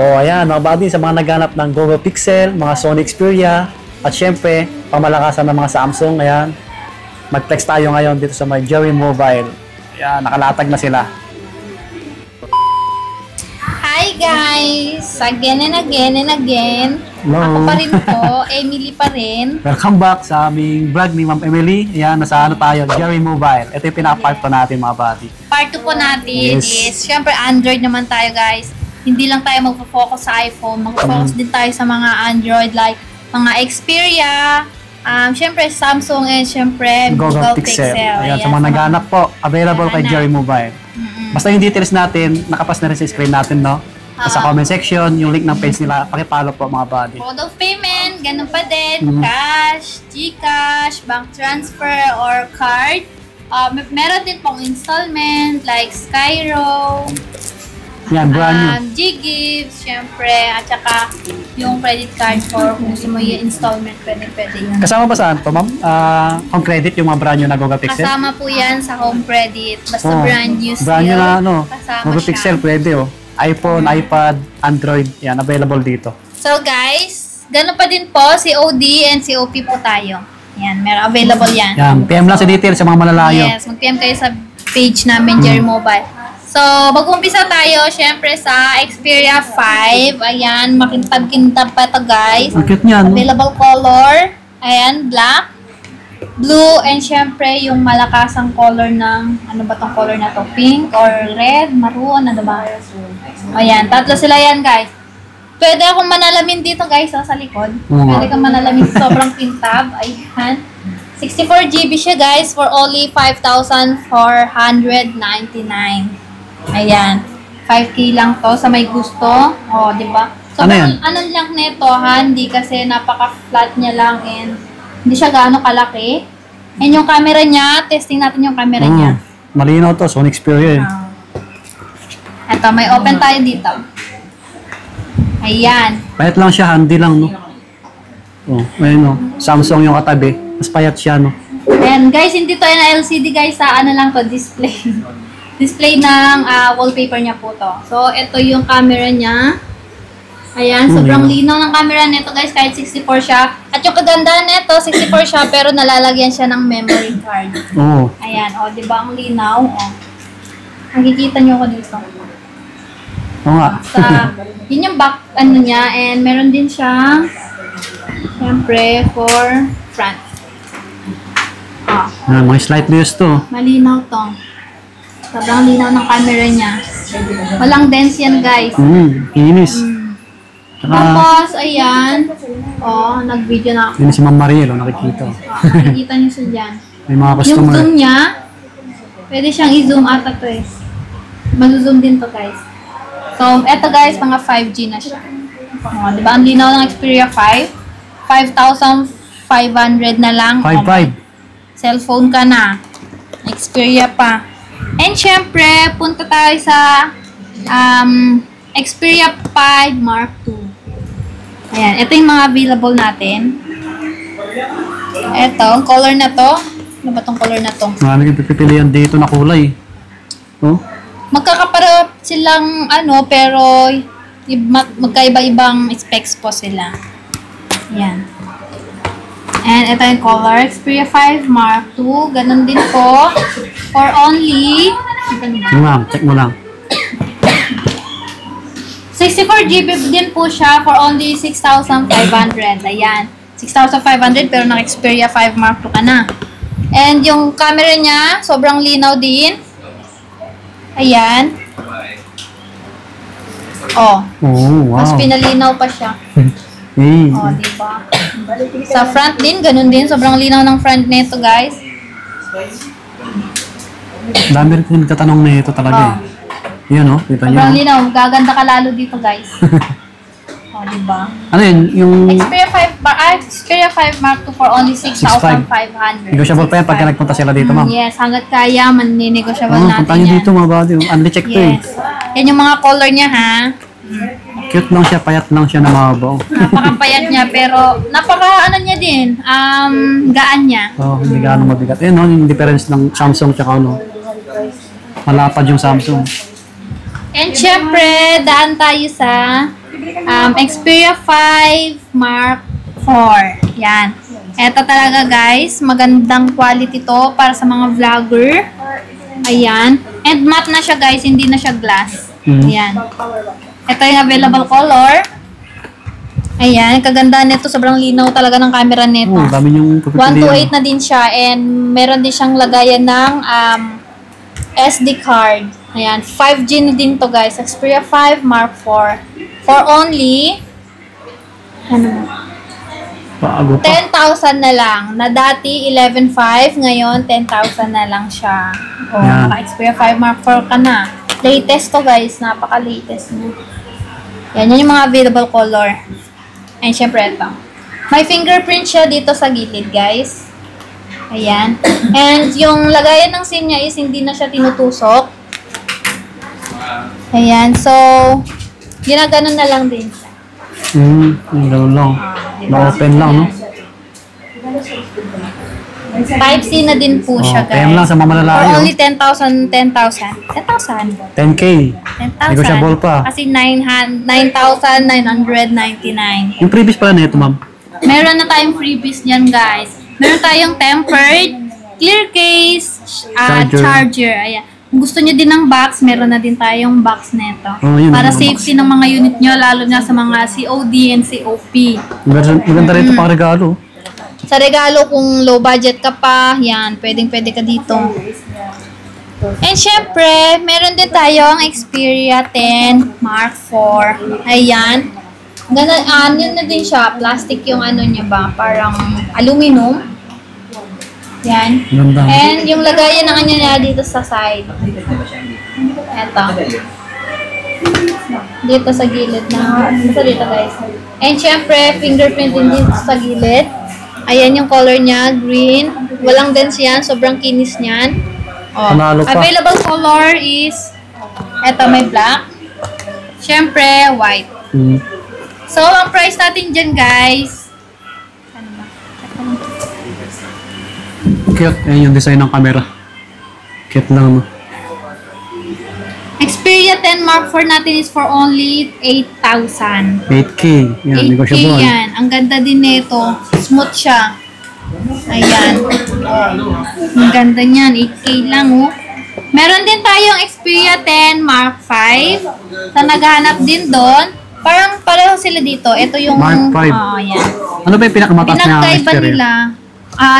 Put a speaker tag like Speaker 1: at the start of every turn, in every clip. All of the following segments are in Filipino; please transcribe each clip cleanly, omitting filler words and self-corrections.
Speaker 1: Ayan, mga buddy, sa mga naghanap ng Google Pixel, mga Sony Xperia, at syempre, pamalakasan ng mga Samsung, ayan, mag-flex tayo ngayon dito sa may Jerry Mobile. Ayan, nakalatag na sila.
Speaker 2: Hi guys! Again and again and again.
Speaker 1: Hello.
Speaker 2: Ako pa rin po, Emily pa rin.
Speaker 1: Welcome back sa aming vlog ni Ma'am Emily. Ayan, nasa ano tayo, Jerry Mobile. Ito yung pinaka-part natin, mga buddy.
Speaker 2: Part 2 po natin is, syempre Android naman tayo guys. Hindi lang tayo magpo-focus sa iPhone, magpo-focus din tayo sa mga Android like mga Xperia, syempre Samsung and syempre Google Pixel.
Speaker 1: Ayan, sa mga naghanap po, available kay Jerry Mobile. Basta yung details natin, nakapas na rin sa screen natin, no? Sa comment section, yung link ng page nila, pakipollow po mga buddy.
Speaker 2: Mode of payment, ganun pa din. Cash, GCash, bank transfer, or card. Meron din pong installment, like Skyro.
Speaker 1: Yan, brand new.
Speaker 2: G-Gives, syempre, at saka yung credit card for kung gusto mo yung installment, pwede yun.
Speaker 1: Kasama ba saan to, ma'am? Home credit yung mga brand new na Google Pixel?
Speaker 2: Kasama po yan sa home credit. Basta brand new still.
Speaker 1: Brand new na ano,
Speaker 2: kasama
Speaker 1: Google
Speaker 2: siya.
Speaker 1: Pixel, pwede oh. iPhone, iPad, Android, yan, available dito.
Speaker 2: So guys, ganun pa din po, COD and COP po tayo. Yan, meron available yan.
Speaker 1: Yan, PM lang sa details sa mga malalayo.
Speaker 2: Yes, mag-PM kayo sa page namin, Jerry Mobile. So, mag-umpisa tayo, syempre, sa Xperia 5. Ayan, makintab-kintab pa ito, guys.
Speaker 1: Ang cute niyan.
Speaker 2: Available color. Ayan, black, blue, and syempre, yung malakasang color ng, ano ba tong color na to? Pink or red, maroon, ano ba? Ayan, tatlo sila yan, guys. Pwede akong manalamin dito, guys, sa likod. Pwede kang manalamin, sobrang kintab. Ayan. 64GB siya, guys, for only 5,499. Ayan. 5K lang to sa may gusto. O, di ba? So,
Speaker 1: Ano yan?
Speaker 2: Ano lang nito, handy kasi napaka-flat niya lang and hindi siya gaano kalaki. And yung camera niya, testing natin yung camera niya.
Speaker 1: Malinaw to, Sony Xperia eh.
Speaker 2: Ito, may open tayo dito. Ayan.
Speaker 1: Payat lang siya, handy lang, no? Oh, ayun, no? Samsung yung katabi. Mas payat siya, no?
Speaker 2: And guys, hindi to na LCD guys, sa ano lang to, display. Display ng wallpaper niya po to. So, ito yung camera niya. Ayan, sobrang linaw ng camera nito guys, kahit 64 siya. At yung kagandahan nito, 64 siya, pero nalalagyan siya ng memory card.
Speaker 1: Oo.
Speaker 2: Ayan, o, di ba ang linaw? O. Nakikita nyo ko dito.
Speaker 1: Oo nga.
Speaker 2: Yun yung back, ano niya, and meron din siyang, syempre, for front. O.
Speaker 1: Mga slight views to.
Speaker 2: Malinaw to. Sobrang linaw ng camera niya. Walang dense yan, guys.
Speaker 1: Kinis.
Speaker 2: Tapos, ayan. Oh, nag-video na ako.
Speaker 1: Yun si Ma'am Mariel, nakikita.
Speaker 2: Nakikita niyo siya dyan.
Speaker 1: May mga
Speaker 2: Yung
Speaker 1: customer.
Speaker 2: zoom niya, pwede siyang i-zoom ata to eh. Mag-zoom din to, guys. So, eto guys, mga 5G na siya. Oh, diba? Ang linaw ng Xperia 5. 5,500 na lang.
Speaker 1: 5.5.
Speaker 2: Cellphone ka na. Xperia pa. And syempre, punta tayo sa Xperia 5 Mark II. Ayan, ito yung mga available natin. Ito, color na to. Ano ba tong color na to?
Speaker 1: Marami kang pipilian dito na kulay. Oh?
Speaker 2: Magkakapara silang ano, pero magkaiba-ibang specs po sila. Ayan. And ito yung color, Xperia 5 Mark II. Ganun din po. For only...
Speaker 1: Sige ma'am, check mo lang.
Speaker 2: 64GB din po siya for only 6,500. Ayan. 6,500 pero ng Xperia 5 Mark II ka na. And yung camera niya, sobrang linaw din. Ayan. Oh.
Speaker 1: Oh, wow.
Speaker 2: Mas pinalinaw pa siya.
Speaker 1: Hey.
Speaker 2: Oh, diba? Sa front din, ganun din. Sobrang linaw ng front nito, guys.
Speaker 1: Dami rin kong katanong na ito talaga eh. Yun oh, kita nyo.
Speaker 2: Sobrang linaw. Gaganda ka lalo dito, guys. Oh, diba?
Speaker 1: Ano yun? Yung
Speaker 2: Xperia 5 Mark II for only 6,500.
Speaker 1: negotiable pa yan pagka nagpunta sila dito, ma'am.
Speaker 2: Yes, hanggat kaya, maninegosyable natin
Speaker 1: punta nyo
Speaker 2: yan.
Speaker 1: dito mga buddy. Unli check to eh.
Speaker 2: Yes. Yan yung mga color niya, ha?
Speaker 1: Cute lang siya, payat lang siya na mabaw.
Speaker 2: Napakapayat niya, pero napaka, ano niya din, gaan niya.
Speaker 1: Oh, hindi gaano mabigat. Ayun no, yung difference ng Samsung tsaka ano. Malapad yung Samsung.
Speaker 2: And syempre, daan tayo sa Xperia 5 Mark 4. Yan. Ito talaga guys, magandang quality to para sa mga vlogger. Ayan. And matte na siya guys, hindi na siya glass. Ayan. Ito yung available color. Ayan, kaganda nito. Sobrang linaw talaga ng camera nito.
Speaker 1: Dami yung
Speaker 2: 128 na din siya and meron din siyang lagayan ng SD card. Ayan, 5G na din to guys. Xperia 5 Mark 4. For only
Speaker 1: Bago pa.
Speaker 2: 10,000 na lang. Na dati 11,500, ngayon 10,000 na lang siya. O,
Speaker 1: Yan.
Speaker 2: naka-Xperia 5 Mark 4 ka na. Latest to guys, napaka-latest mo. Yan yung mga available color. And syempre ito. May fingerprint siya dito sa gilid guys. Ayan. And yung lagayan ng SIM niya is hindi na siya tinutusok. Ayan. So, ginaganon na lang din siya.
Speaker 1: Yung gano'n lang. Na-open lang, no?
Speaker 2: Type-C na din po siya guys.
Speaker 1: PM lang sa
Speaker 2: For
Speaker 1: mamalalayo.
Speaker 2: only 10,000. 10,000.
Speaker 1: 10K.
Speaker 2: 10,000.
Speaker 1: Negotiable pa.
Speaker 2: Kasi 9,999.
Speaker 1: Yung previous pala na ito, ma'am.
Speaker 2: Meron na tayong freebies dyan, guys. Meron tayong tempered, clear case, charger. Ayan. Kung gusto nyo din ng box, meron na din tayong box neto.
Speaker 1: Oh, yun,
Speaker 2: para
Speaker 1: yung mga
Speaker 2: safety ng mga unit nyo, lalo na sa mga COD and COP.
Speaker 1: Maganda rin ito pang regalo.
Speaker 2: Sa regalo, kung low budget ka pa, yan, pwedeng-pwede ka dito. And syempre, meron din tayong Xperia 10 Mark 4. Ayan. Ano na din siya, plastic yung ano niya ba, parang aluminum. Yan.
Speaker 1: Ganda.
Speaker 2: And yung lagayan ng kanya niya dito sa side. Eto. Dito sa gilid na. Dito guys. And syempre, fingerprint din dito sa gilid. Ayan yung color niya, green. Walang dents yan, sobrang kinis niyan. Oh.
Speaker 1: Panalo pa.
Speaker 2: Available color is, eto may black. Syempre, white. So, ang price natin dyan guys, ano ba?
Speaker 1: Cute. Ayan yung design ng camera. Cute lang, no?
Speaker 2: Xperia 10 Mark 4 natin is for only 8,000.
Speaker 1: 8K. Yan,
Speaker 2: 8K
Speaker 1: negotiable.
Speaker 2: yan. Ang ganda din nito. Smooth siya. Ayan. Ang ganda niyan. 8K lang, oh. Meron din tayong Xperia 10 Mark 5 na naghahanap din doon. Parang pareho sila dito. Ito yung...
Speaker 1: Mark 5.
Speaker 2: Ayan.
Speaker 1: Ano ba yung pinakamataas na
Speaker 2: Pinagkaiba
Speaker 1: Xperia?
Speaker 2: nila.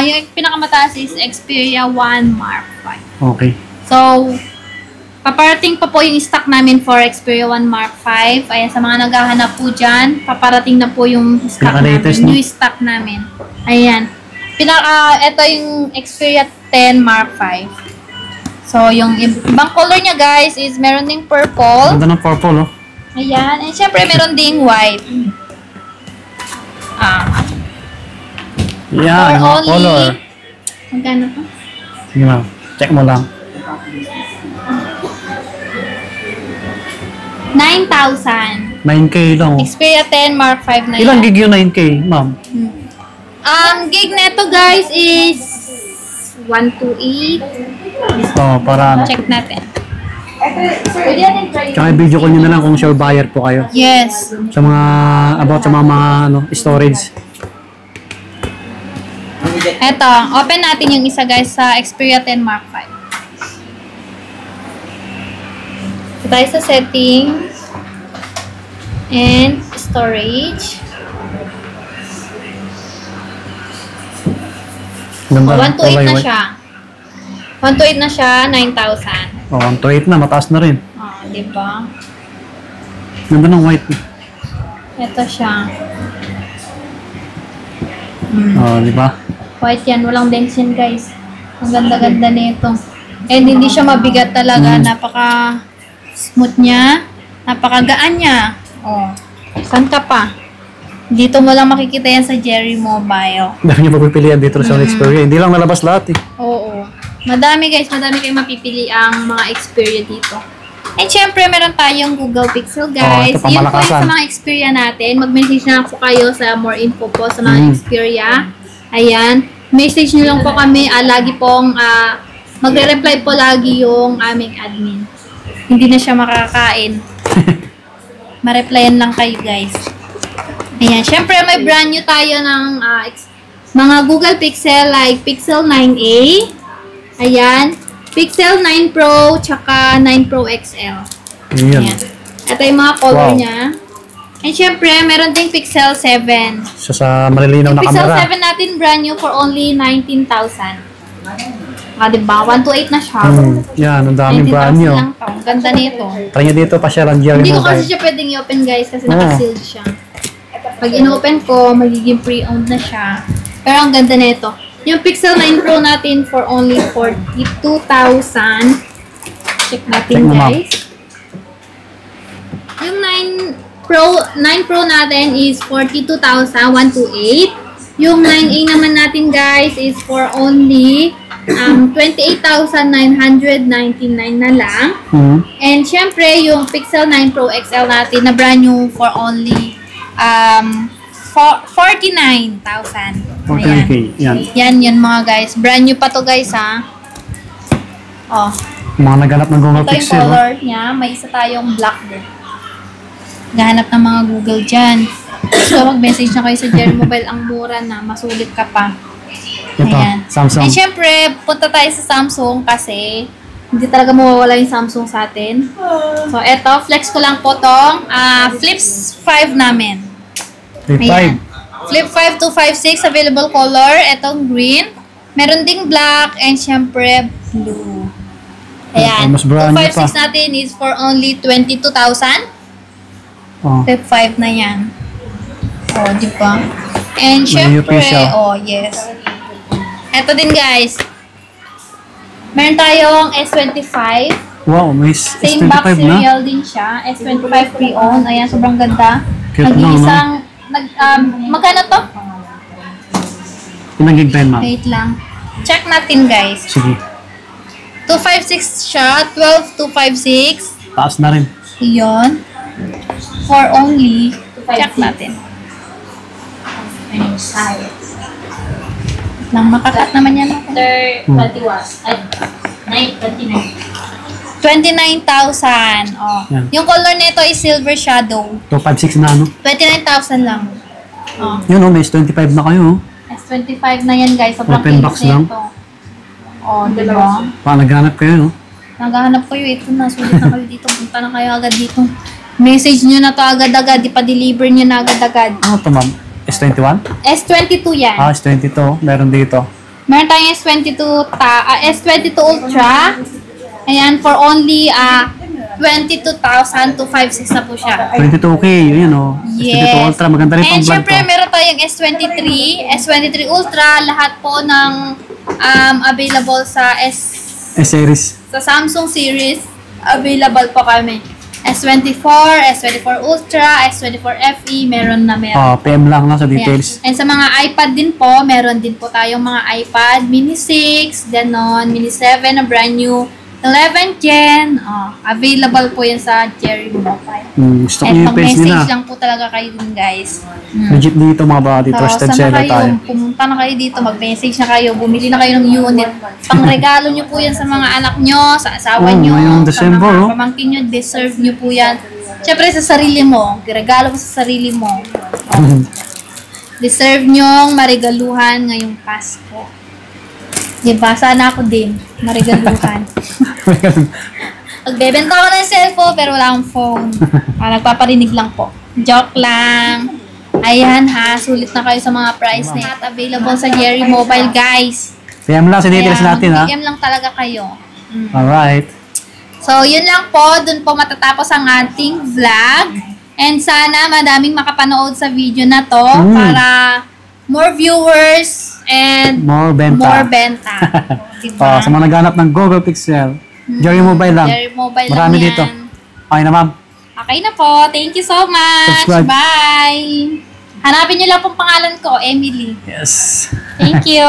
Speaker 2: Yung pinakamataas is Xperia 1 Mark 5.
Speaker 1: Okay.
Speaker 2: So, paparating pa po yung stock namin for Xperia 1 Mark 5. Ayan, sa mga naghahanap po dyan, paparating na po yung stock namin.
Speaker 1: Pinaka-latest, no?
Speaker 2: New stock namin. Ayan. Ito yung Xperia 10 Mark 5. So, yung ibang color niya guys is meron ding purple.
Speaker 1: Ganda ng purple, oh.
Speaker 2: Ayan. And syempre, meron ding white.
Speaker 1: Yan,
Speaker 2: For
Speaker 1: mga color.
Speaker 2: Magkano to?
Speaker 1: Sige, ma'am. Check mo lang.
Speaker 2: 9,000.
Speaker 1: 9K lang, oh.
Speaker 2: Xperia 10 Mark 5 na
Speaker 1: Ilang
Speaker 2: yan.
Speaker 1: gig yung 9K, ma'am?
Speaker 2: Gig neto guys is 128.
Speaker 1: Oh, para...
Speaker 2: Check natin.
Speaker 1: Tsaka video call nyo na lang kung sure buyer po kayo.
Speaker 2: Yes.
Speaker 1: Sa mga... About sa mga storage.
Speaker 2: Eto, open natin yung isa guys sa Xperia 10 Mark 5. So, tayo sa settings. And storage.
Speaker 1: Ganda.
Speaker 2: 128 na siya. 128 na siya, 9,000.
Speaker 1: Oh, 128 na. Mataas na rin.
Speaker 2: Diba?
Speaker 1: Ganda ng white.
Speaker 2: Ito siya.
Speaker 1: Oh, di ba?
Speaker 2: White yan. Walang dents yan, guys. Ang ganda-ganda nito. And hindi siya mabigat talaga. Napaka-smooth niya. Napakagaan niya. Oh. Saan ka pa? Dito mo lang makikita yan sa Jerry Mobile.
Speaker 1: Dami nyo papipilian dito sa Xperia. Hindi lang nalabas lahat, eh.
Speaker 2: Oo. Madami, guys. Madami kayong mapipili ang mga Xperia dito. And syempre, meron tayong Google Pixel, guys.
Speaker 1: ito
Speaker 2: Yun po yung
Speaker 1: pamalakasan.
Speaker 2: sa mga Xperia natin. Mag-message na po kayo sa more info po sa mga Xperia. Ayan. Message nyo lang po kami. Lagi pong magre-reply po lagi yung aming admin. Hindi na siya makakain. ma-replyan lang kayo guys. Ayan, syempre may brand new tayo ng mga Google Pixel like Pixel 9a. Ayan, Pixel 9 Pro, tsaka 9 Pro XL.
Speaker 1: Ayan.
Speaker 2: Ayan. Ito yung mga color
Speaker 1: Wow.
Speaker 2: niya. And syempre, meron ding Pixel 7.
Speaker 1: So, sa malilinaw na
Speaker 2: Pixel
Speaker 1: camera.
Speaker 2: 7 natin brand new for only 19,000. Diba? 128 na siya.
Speaker 1: Yan, ang daming brand
Speaker 2: 19,000
Speaker 1: new.
Speaker 2: lang to. Ang ganda nito.
Speaker 1: Try nyo dito pa siya lang Jerry
Speaker 2: Hindi ko kasi
Speaker 1: Mobile.
Speaker 2: siya pwedeng i-open guys kasi naka-sealed siya. Pag in-open ko, magiging pre-owned na siya. Pero ang ganda nito. Yung Pixel 9 Pro natin for only 42,000. Check natin
Speaker 1: Check mo, ma'am.
Speaker 2: guys. Yung 9 Pro natin is 42,128. Yung 9A naman natin guys is for only 28,999 na lang. And syempre, yung Pixel 9 Pro XL natin na brand new for only 49,000.
Speaker 1: 49K. Yan.
Speaker 2: Yan yun mga guys. Brand new pa to guys ha. Oh.
Speaker 1: Mga naganap ng Google
Speaker 2: Ito yung
Speaker 1: Pixel.
Speaker 2: color niya. May isa tayong black din. Gahanap ng mga Google dyan. So, mag-message na kayo sa Jerry Mobile. Ang mura na. Masulit ka pa.
Speaker 1: Ito,
Speaker 2: Ayan.
Speaker 1: Samsung.
Speaker 2: And syempre, punta tayo sa Samsung kasi hindi talaga mawawala yung Samsung sa atin. So, eto. Flex ko lang po tong Flips 5 namin.
Speaker 1: Flip
Speaker 2: Ayan.
Speaker 1: 5.
Speaker 2: Flip 5 to 5.6 available color. Etong green. Meron ding black and syempre blue. Ayan.
Speaker 1: Mas brand new
Speaker 2: 256
Speaker 1: pa.
Speaker 2: natin is for only 22,000.
Speaker 1: Oh.
Speaker 2: Flip 5 na yan. Oh, di ba? And
Speaker 1: May
Speaker 2: syempre,
Speaker 1: UP siya.
Speaker 2: oh, yes. Eto din guys. Meron tayong S25.
Speaker 1: Wow, may
Speaker 2: Same box
Speaker 1: S25 na.
Speaker 2: serial din siya. S25 pre-owned. Ayan, sobrang ganda.
Speaker 1: Cute lang, no?
Speaker 2: Nag-iisang, magkano to?
Speaker 1: Ilang gig pa yun, ma'am?
Speaker 2: Wait lang. Check natin guys.
Speaker 1: Sige.
Speaker 2: 256 siya. 12,256.
Speaker 1: Taas na rin.
Speaker 2: Yun. For only, check natin. Lang makakat naman yan.
Speaker 3: After 20 watts. Ay, 29.
Speaker 2: 29,000. Oh.
Speaker 1: Yan.
Speaker 2: Yung color nito is silver shadow.
Speaker 1: 256 na ano.
Speaker 2: 29,000 lang. Oh.
Speaker 1: Yun oh, may S25 na kayo oh.
Speaker 2: S25 na yan guys. Sobrang
Speaker 1: Open box
Speaker 2: kinis
Speaker 1: lang.
Speaker 2: nito. Oh, diba?
Speaker 1: Baka naghanap kayo no.
Speaker 2: Naghahanap kayo. Ito na. Sulit na kayo dito. Punta na kayo agad dito. Message nyo na to agad-agad. Ipa-deliver nyo na agad-agad.
Speaker 1: Ano to ma'am? S21?
Speaker 2: S22 yan.
Speaker 1: Ah, S22. Meron dito.
Speaker 2: Meron tayong S22 S22 Ultra. Ayan, for only 22,256 na po siya.
Speaker 1: 22K, yun oh. S22
Speaker 2: Yes.
Speaker 1: Ultra, maganda rin
Speaker 2: And
Speaker 1: pang vlog
Speaker 2: syempre,
Speaker 1: to.
Speaker 2: meron tayong S23, S23 Ultra, lahat po ng available sa
Speaker 1: S-series.
Speaker 2: sa Samsung series. Available po kami. S24, S24 Ultra, S24 FE, meron na meron.
Speaker 1: Ah, PM lang sa
Speaker 2: Ayan.
Speaker 1: details.
Speaker 2: And sa mga iPad din po, meron din po tayong mga iPad Mini 6, ganon, Mini 7 na brand new, 11 Gen. Available po yan sa Jerry Mobile.
Speaker 1: Gusto ko yung
Speaker 2: Etong
Speaker 1: page
Speaker 2: message
Speaker 1: nila.
Speaker 2: lang po talaga kayo dun guys.
Speaker 1: Legit dito mga body, trusted
Speaker 2: saan
Speaker 1: seller
Speaker 2: na kayo?
Speaker 1: tayo.
Speaker 2: Pumunta na kayo dito, mag-message na kayo, bumili na kayo ng unit. Pangregalo nyo po yan sa mga anak nyo, sa asawa nyo,
Speaker 1: ngayong
Speaker 2: sa
Speaker 1: December,
Speaker 2: mga
Speaker 1: oh.
Speaker 2: pamangkin nyo, deserve nyo po yan. Siyempre sa sarili mo, regalo mo sa sarili mo. Deserve nyong marigaluhan ngayong Pasko. Diba? Sana ako din, marigaluhan. Nagbebenta ako ng cellphone pero wala akong phone. Nagpaparinig lang po. Joke lang. Ayan ha, sulit na kayo sa mga price na at available sa Jerry Mobile guys.
Speaker 1: PM lang sa details
Speaker 2: Kaya
Speaker 1: natin ha.
Speaker 2: mag-PM lang talaga kayo.
Speaker 1: Alright.
Speaker 2: So, yun lang po. Dun po matatapos ang ating vlog. And sana madaming makapanood sa video na to para more viewers and
Speaker 1: More benta.
Speaker 2: more benta. Diba?
Speaker 1: Sa mga naghanap ng Google Pixel, Jerry Mobile lang.
Speaker 2: Jerry Mobile
Speaker 1: Marami
Speaker 2: lang yan.
Speaker 1: dito. Okay na ma'am.
Speaker 2: Okay na po. Thank you so much.
Speaker 1: Subscribe.
Speaker 2: Bye. Hanapin niyo lang pong pangalan ko, Emily.
Speaker 1: Yes.
Speaker 2: Thank you.